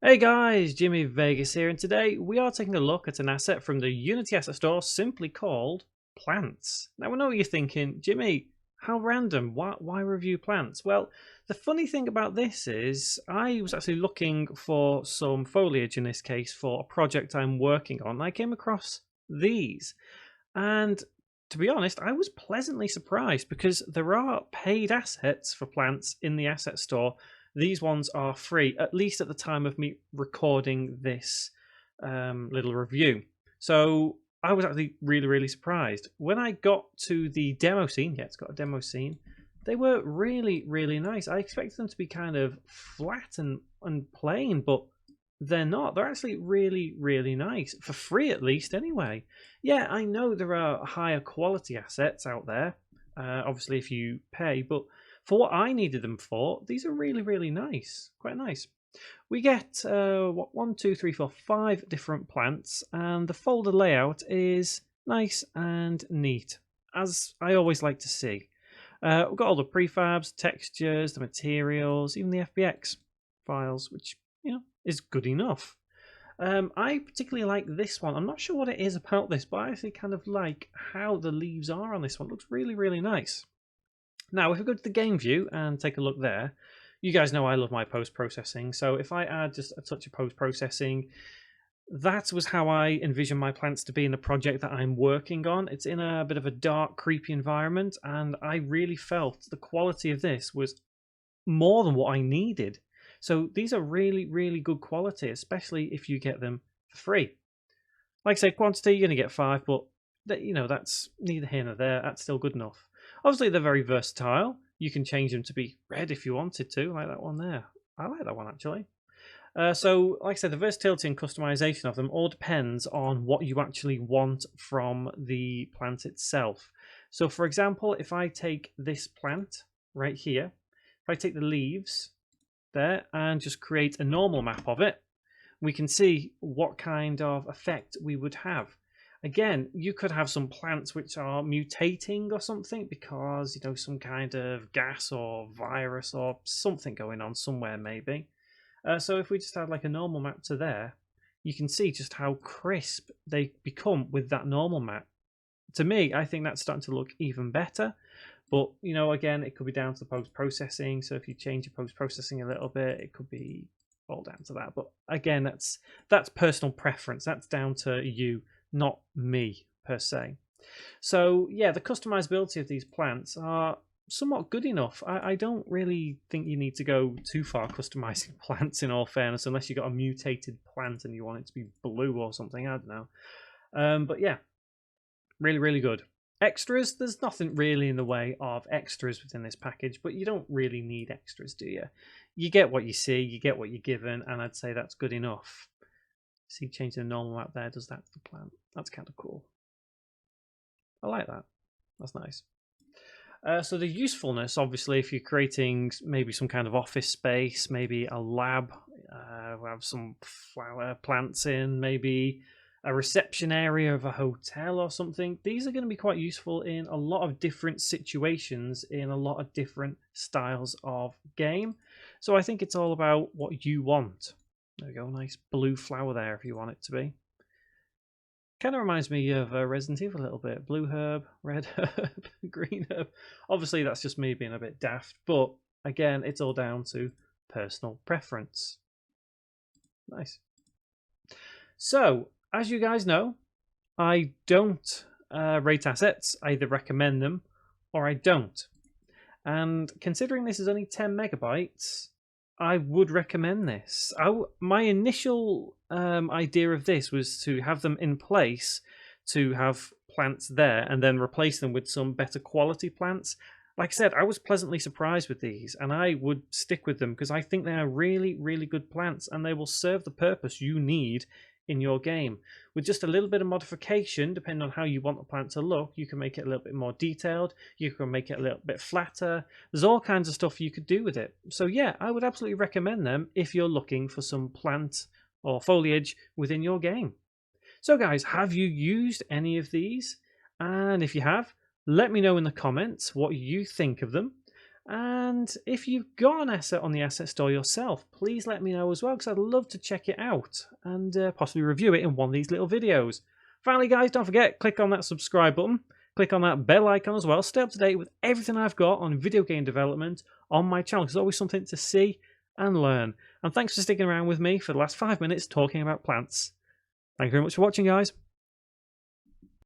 Hey guys, Jimmy Vegas here, and today we are taking a look at an asset from the Unity Asset Store simply called plants. Now I know what you're thinking, Jimmy, how random, why review plants? Well, the funny thing about this is I was actually looking for some foliage in this case for a project I'm working on. I came across these, and to be honest, I was pleasantly surprised because there are paid assets for plants in the asset store. These ones are free, at least at the time of me recording this little review. So I was actually really surprised. When I got to the demo scene, yeah, it's got a demo scene, they were really nice. I expected them to be kind of flat and plain, but they're not. They're actually really nice. For free at least, anyway. Yeah, I know there are higher quality assets out there, obviously if you pay, but for what I needed them for, these are really nice. Quite nice. We get one, two, three, four, five different plants, and the folder layout is nice and neat, as I always like to see. We've got all the prefabs, textures, the materials, even the FBX files, which is good enough. I particularly like this one. I'm not sure what it is about this, but I actually kind of like how the leaves are on this one. It looks really nice. Now, if we go to the game view and take a look there, you guys know I love my post-processing. So if I add just a touch of post-processing, that was how I envision my plants to be in the project that I'm working on. It's in a bit of a dark, creepy environment, and I really felt the quality of this was more than what I needed. So these are really good quality, especially if you get them for free. Like I say, quantity, you're going to get 5, but that's neither here nor there. That's still good enough. Obviously, they're very versatile. You can change them to be red if you wanted to, like that one there. I like that one, actually. So, like I said, the versatility and customization of them all depends on what you actually want from the plant itself. So, for example, if I take this plant right here, if I take the leaves there and just create a normal map of it, we can see what kind of effect we would have. Again, you could have some plants which are mutating or something because, some kind of gas or virus or something going on somewhere maybe. So if we just add like a normal map to there, you can see just how crisp they become with that normal map. To me, I think that's starting to look even better. But, again, it could be down to the post-processing. So if you change your post-processing a little bit, it could be all down to that. But again, that's personal preference. That's down to you, not me per se. So yeah, the customizability of these plants are somewhat good enough. I don't really think you need to go too far customizing plants, in all fairness, unless you've got a mutated plant and you want it to be blue or something. I don't know. But yeah, really good. Extras, there's nothing really in the way of extras within this package, but you don't really need extras, do you? You get what you see, you get what you're given, and I'd say that's good enough. See, changing the normal map there, does that to the plant. That's kind of cool. I like that. That's nice. So the usefulness, obviously, if you're creating maybe some kind of office space, maybe a lab, we have some flower plants in, maybe a reception area of a hotel or something. These are going to be quite useful in a lot of different situations, in a lot of different styles of game. So I think it's all about what you want. There we go, nice blue flower there if you want it to be. Kind of reminds me of Resident Evil a little bit. Blue herb, red herb, green herb. Obviously, that's just me being a bit daft, but again, it's all down to personal preference. Nice. So, as you guys know, I don't rate assets. I either recommend them or I don't. And considering this is only 10 megabytes, I would recommend this. My initial idea of this was to have them in place, to have plants there and then replace them with some better quality plants. Like I said, I was pleasantly surprised with these, and I would stick with them because I think they are really good plants and they will serve the purpose you need in your game. With just a little bit of modification, depending on how you want the plant to look, you can make it a little bit more detailed, you can make it a little bit flatter. There's all kinds of stuff you could do with it. So yeah, I would absolutely recommend them if you're looking for some plant or foliage within your game. So guys, have you used any of these? And if you have, let me know in the comments what you think of them. And if you've got an asset on the asset store yourself, please let me know as well, because I'd love to check it out and possibly review it in one of these little videos. Finally, guys, don't forget, click on that subscribe button, click on that bell icon as well, stay up to date with everything I've got on video game development on my channel. There's always something to see and learn. And thanks for sticking around with me for the last 5 minutes talking about plants. Thank you very much for watching, guys.